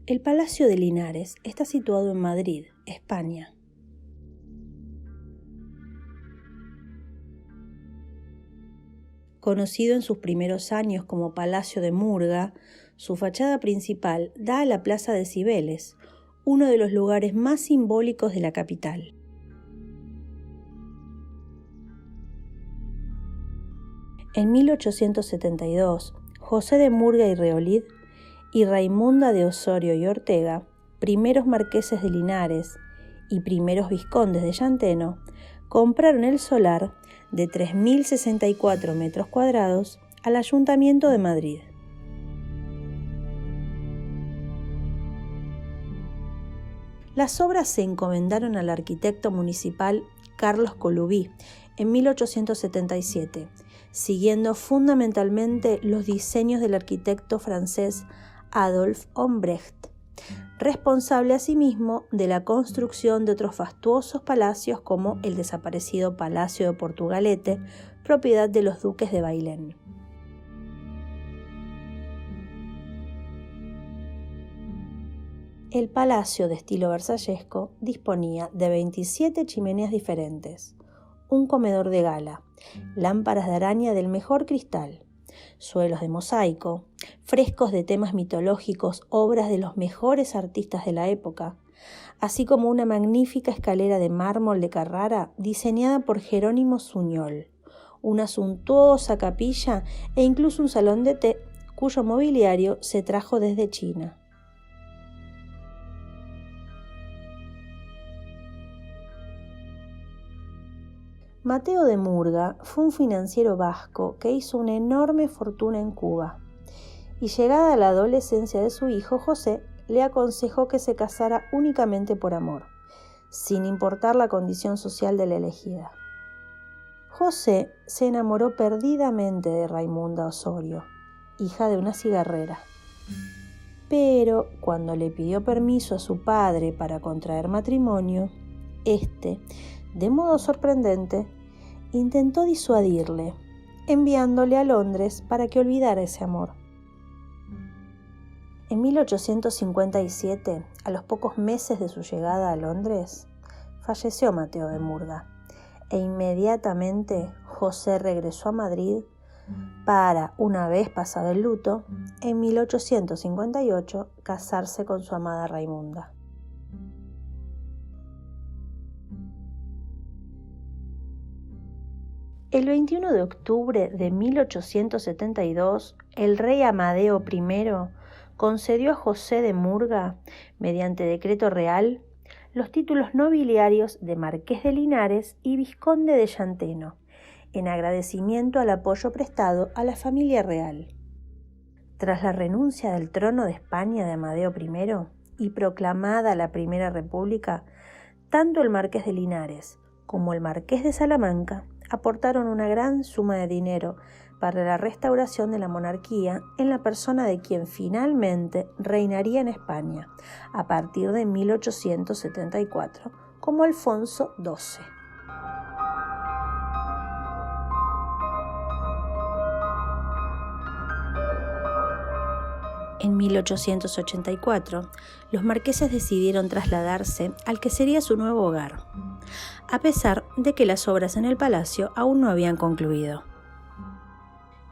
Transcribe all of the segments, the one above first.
El Palacio de Linares está situado en Madrid, España. Conocido en sus primeros años como Palacio de Murga, su fachada principal da a la Plaza de Cibeles, uno de los lugares más simbólicos de la capital. En 1872, José de Murga y Reolid y Raimunda de Osorio y Ortega, primeros marqueses de Linares y primeros vizcondes de Llanteno, compraron el solar de 3.064 metros cuadrados al Ayuntamiento de Madrid. Las obras se encomendaron al arquitecto municipal Carlos Colubí en 1877, siguiendo fundamentalmente los diseños del arquitecto francés Adolphe Humbrecht, responsable asimismo de la construcción de otros fastuosos palacios como el desaparecido Palacio de Portugalete, propiedad de los duques de Bailén. El palacio de estilo versallesco disponía de 27 chimeneas diferentes, un comedor de gala, lámparas de araña del mejor cristal, suelos de mosaico, frescos de temas mitológicos, obras de los mejores artistas de la época, así como una magnífica escalera de mármol de Carrara diseñada por Jerónimo Suñol, una suntuosa capilla e incluso un salón de té cuyo mobiliario se trajo desde China. Mateo de Murga fue un financiero vasco que hizo una enorme fortuna en Cuba, y llegada a la adolescencia de su hijo José, le aconsejó que se casara únicamente por amor, sin importar la condición social de la elegida. José se enamoró perdidamente de Raimunda Osorio, hija de una cigarrera. Pero cuando le pidió permiso a su padre para contraer matrimonio, éste, de modo sorprendente, intentó disuadirle, enviándole a Londres para que olvidara ese amor. En 1857, a los pocos meses de su llegada a Londres, falleció Mateo de Murga, e inmediatamente José regresó a Madrid para, una vez pasado el luto, en 1858 casarse con su amada Raimunda. El 21 de octubre de 1872, el rey Amadeo I concedió a José de Murga, mediante decreto real, los títulos nobiliarios de Marqués de Linares y Vizconde de Llanteno, en agradecimiento al apoyo prestado a la familia real. Tras la renuncia del trono de España de Amadeo I y proclamada la Primera República, tanto el Marqués de Linares como el Marqués de Salamanca aportaron una gran suma de dinero para la restauración de la monarquía en la persona de quien finalmente reinaría en España a partir de 1874, como Alfonso XII. En 1884, los marqueses decidieron trasladarse al que sería su nuevo hogar, a pesar de que las obras en el palacio aún no habían concluido.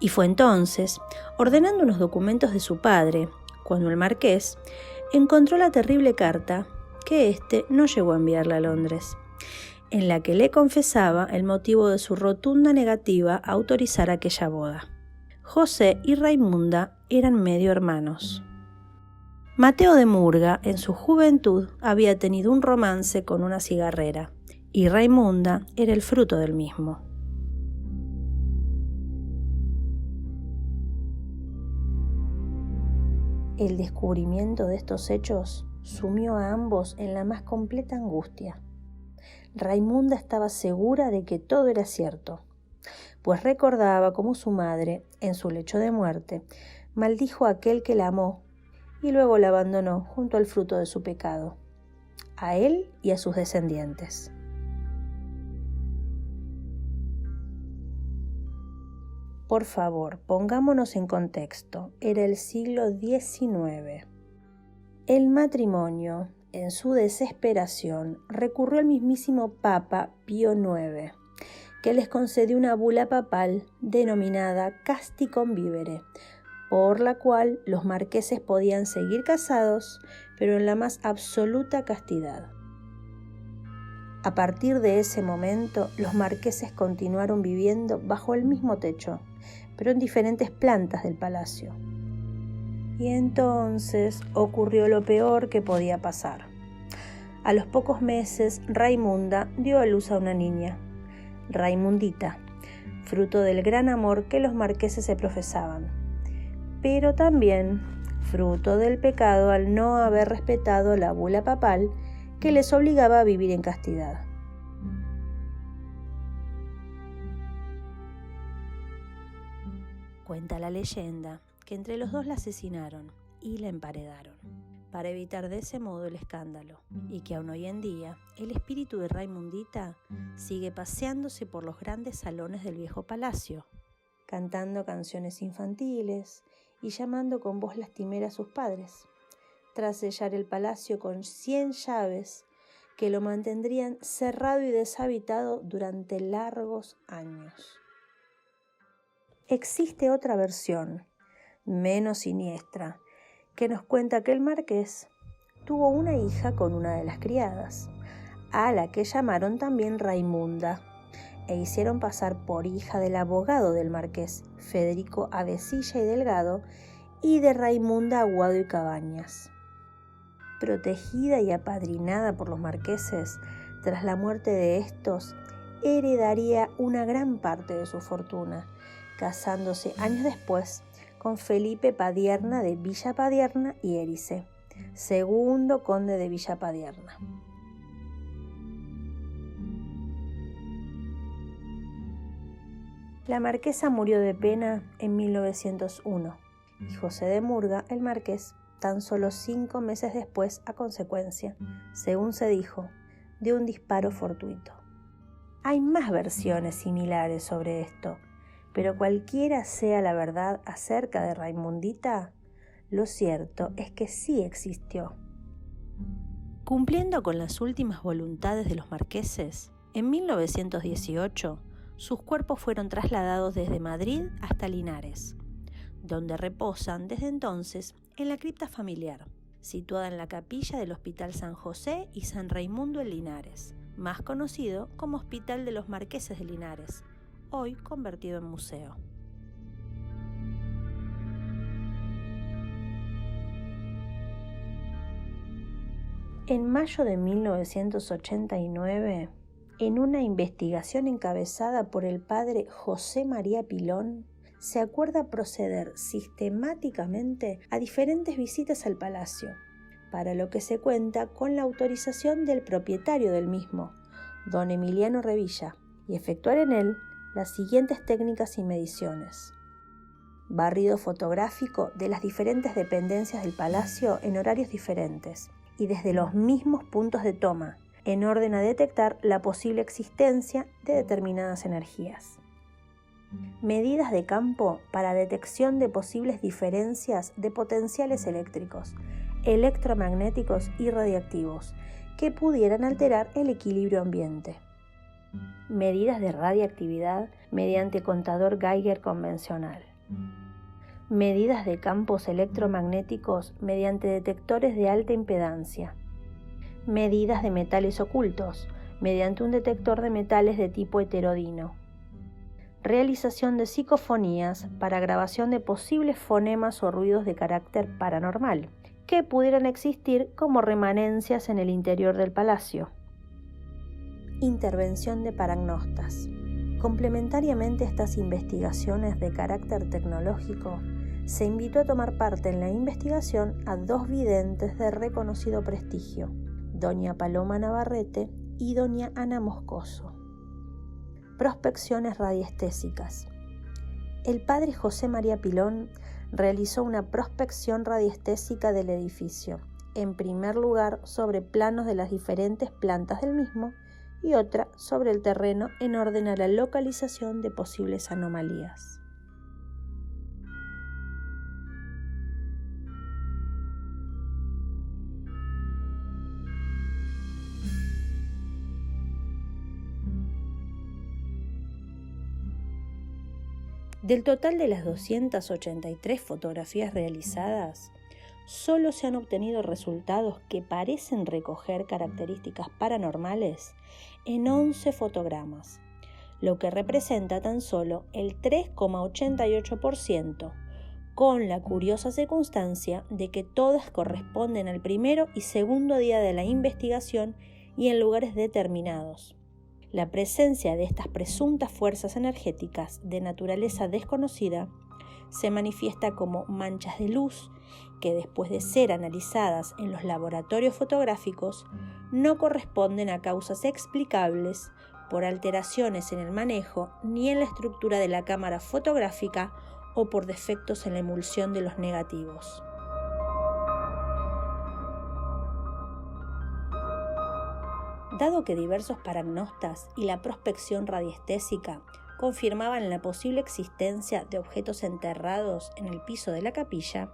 Y fue entonces, ordenando unos documentos de su padre, cuando el marqués encontró la terrible carta que éste no llegó a enviarle a Londres, en la que le confesaba el motivo de su rotunda negativa a autorizar aquella boda. José y Raimunda eran medio hermanos. Mateo de Murga, en su juventud, había tenido un romance con una cigarrera, y Raimunda era el fruto del mismo. El descubrimiento de estos hechos sumió a ambos en la más completa angustia. Raimunda estaba segura de que todo era cierto, pues recordaba cómo su madre, en su lecho de muerte, maldijo a aquel que la amó y luego la abandonó junto al fruto de su pecado, a él y a sus descendientes. Por favor, pongámonos en contexto. Era el siglo XIX. El matrimonio, en su desesperación, recurrió al mismísimo Papa Pío IX, que les concedió una bula papal denominada Casti Convivere, por la cual los marqueses podían seguir casados, pero en la más absoluta castidad. A partir de ese momento, los marqueses continuaron viviendo bajo el mismo techo, pero en diferentes plantas del palacio. Y entonces ocurrió lo peor que podía pasar. A los pocos meses, Raimunda dio a luz a una niña, Raimundita, fruto del gran amor que los marqueses se profesaban, pero también fruto del pecado al no haber respetado la bula papal que les obligaba a vivir en castidad. Cuenta la leyenda que entre los dos la asesinaron y la emparedaron, para evitar de ese modo el escándalo, y que aún hoy en día el espíritu de Raimundita sigue paseándose por los grandes salones del viejo palacio, cantando canciones infantiles y llamando con voz lastimera a sus padres, tras sellar el palacio con 100 llaves que lo mantendrían cerrado y deshabitado durante largos años. Existe otra versión, menos siniestra, que nos cuenta que el marqués tuvo una hija con una de las criadas, a la que llamaron también Raimunda, e hicieron pasar por hija del abogado del marqués, Federico Avesilla y Delgado, y de Raimunda Aguado y Cabañas. Protegida y apadrinada por los marqueses, tras la muerte de estos, heredaría una gran parte de su fortuna, casándose años después con Felipe Padierna de Villa Padierna y Erice, segundo conde de Villa Padierna. La marquesa murió de pena en 1901 y José de Murga, el marqués, tan solo 5 meses después a consecuencia, según se dijo, de un disparo fortuito. Hay más versiones similares sobre esto, pero cualquiera sea la verdad acerca de Raimundita, lo cierto es que sí existió. Cumpliendo con las últimas voluntades de los marqueses, en 1918 sus cuerpos fueron trasladados desde Madrid hasta Linares, donde reposan desde entonces en la cripta familiar, situada en la capilla del Hospital San José y San Raimundo en Linares, más conocido como Hospital de los Marqueses de Linares, hoy convertido en museo. En mayo de 1989, en una investigación encabezada por el padre José María Pilón, se acuerda proceder sistemáticamente a diferentes visitas al palacio, para lo que se cuenta con la autorización del propietario del mismo, don Emiliano Revilla, y efectuar en él las siguientes técnicas y mediciones: barrido fotográfico de las diferentes dependencias del palacio en horarios diferentes y desde los mismos puntos de toma, en orden a detectar la posible existencia de determinadas energías. Medidas de campo para detección de posibles diferencias de potenciales eléctricos, electromagnéticos y radiactivos que pudieran alterar el equilibrio ambiente. Medidas de radiactividad mediante contador Geiger convencional. Medidas de campos electromagnéticos mediante detectores de alta impedancia. Medidas de metales ocultos mediante un detector de metales de tipo heterodino. Realización de psicofonías para grabación de posibles fonemas o ruidos de carácter paranormal que pudieran existir como remanencias en el interior del palacio. Intervención de paragnostas. Complementariamente a estas investigaciones de carácter tecnológico, se invitó a tomar parte en la investigación a 2 videntes de reconocido prestigio, doña Paloma Navarrete y doña Ana Moscoso. Prospecciones radiestésicas. El padre José María Pilón realizó una prospección radiestésica del edificio, en primer lugar sobre planos de las diferentes plantas del mismo y otra sobre el terreno en orden a la localización de posibles anomalías. Del total de las 283 fotografías realizadas, solo se han obtenido resultados que parecen recoger características paranormales en 11 fotogramas, lo que representa tan solo el 3,88%, con la curiosa circunstancia de que todas corresponden al primero y segundo día de la investigación y en lugares determinados. La presencia de estas presuntas fuerzas energéticas de naturaleza desconocida se manifiesta como manchas de luz que, después de ser analizadas en los laboratorios fotográficos, no corresponden a causas explicables por alteraciones en el manejo ni en la estructura de la cámara fotográfica o por defectos en la emulsión de los negativos. Dado que diversos paragnostas y la prospección radiestésica confirmaban la posible existencia de objetos enterrados en el piso de la capilla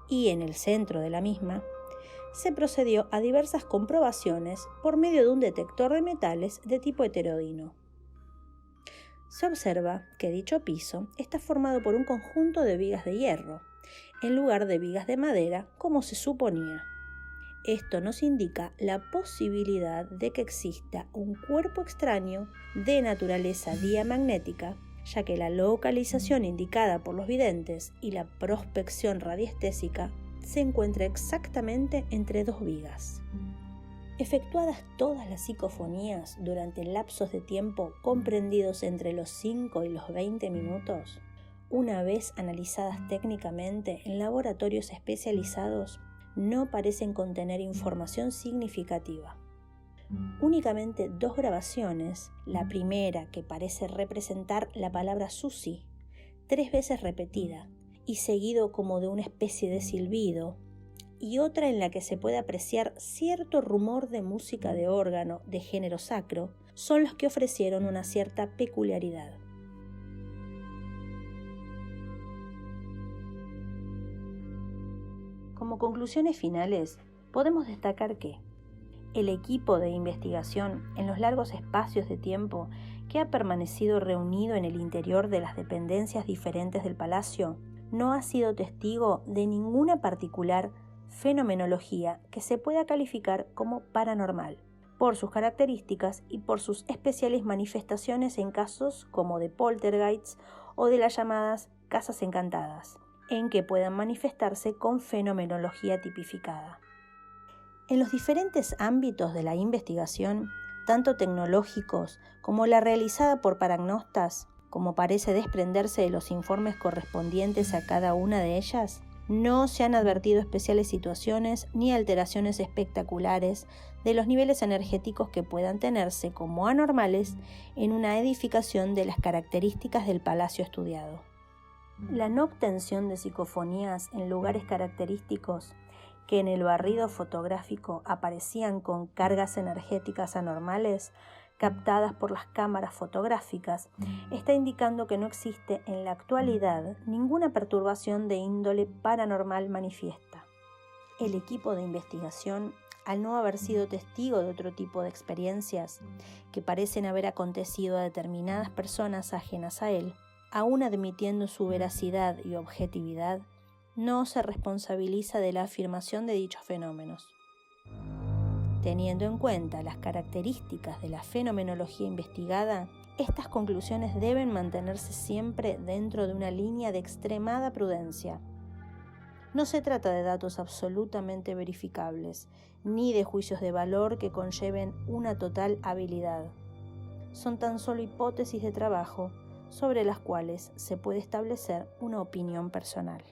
y en el centro de la misma, se procedió a diversas comprobaciones por medio de un detector de metales de tipo heterodino. Se observa que dicho piso está formado por un conjunto de vigas de hierro, en lugar de vigas de madera como se suponía. Esto nos indica la posibilidad de que exista un cuerpo extraño de naturaleza diamagnética, ya que la localización indicada por los videntes y la prospección radiestésica se encuentra exactamente entre dos vigas. Efectuadas todas las psicofonías durante lapsos de tiempo comprendidos entre los 5 y los 20 minutos, una vez analizadas técnicamente en laboratorios especializados, no parecen contener información significativa. Únicamente 2 grabaciones, la primera que parece representar la palabra Susi, 3 veces repetida y seguido como de una especie de silbido, y otra en la que se puede apreciar cierto rumor de música de órgano de género sacro, son los que ofrecieron una cierta peculiaridad. Como conclusiones finales, podemos destacar que el equipo de investigación, en los largos espacios de tiempo que ha permanecido reunido en el interior de las dependencias diferentes del palacio, no ha sido testigo de ninguna particular fenomenología que se pueda calificar como paranormal, por sus características y por sus especiales manifestaciones en casos como de poltergeists o de las llamadas casas encantadas, en que puedan manifestarse con fenomenología tipificada. En los diferentes ámbitos de la investigación, tanto tecnológicos como la realizada por paragnostas, como parece desprenderse de los informes correspondientes a cada una de ellas, no se han advertido especiales situaciones ni alteraciones espectaculares de los niveles energéticos que puedan tenerse como anormales en una edificación de las características del palacio estudiado. La no obtención de psicofonías en lugares característicos que en el barrido fotográfico aparecían con cargas energéticas anormales captadas por las cámaras fotográficas está indicando que no existe en la actualidad ninguna perturbación de índole paranormal manifiesta. El equipo de investigación, al no haber sido testigo de otro tipo de experiencias que parecen haber acontecido a determinadas personas ajenas a él, aún admitiendo su veracidad y objetividad, no se responsabiliza de la afirmación de dichos fenómenos. Teniendo en cuenta las características de la fenomenología investigada, estas conclusiones deben mantenerse siempre dentro de una línea de extremada prudencia. No se trata de datos absolutamente verificables, ni de juicios de valor que conlleven una total habilidad. Son tan solo hipótesis de trabajo sobre las cuales se puede establecer una opinión personal.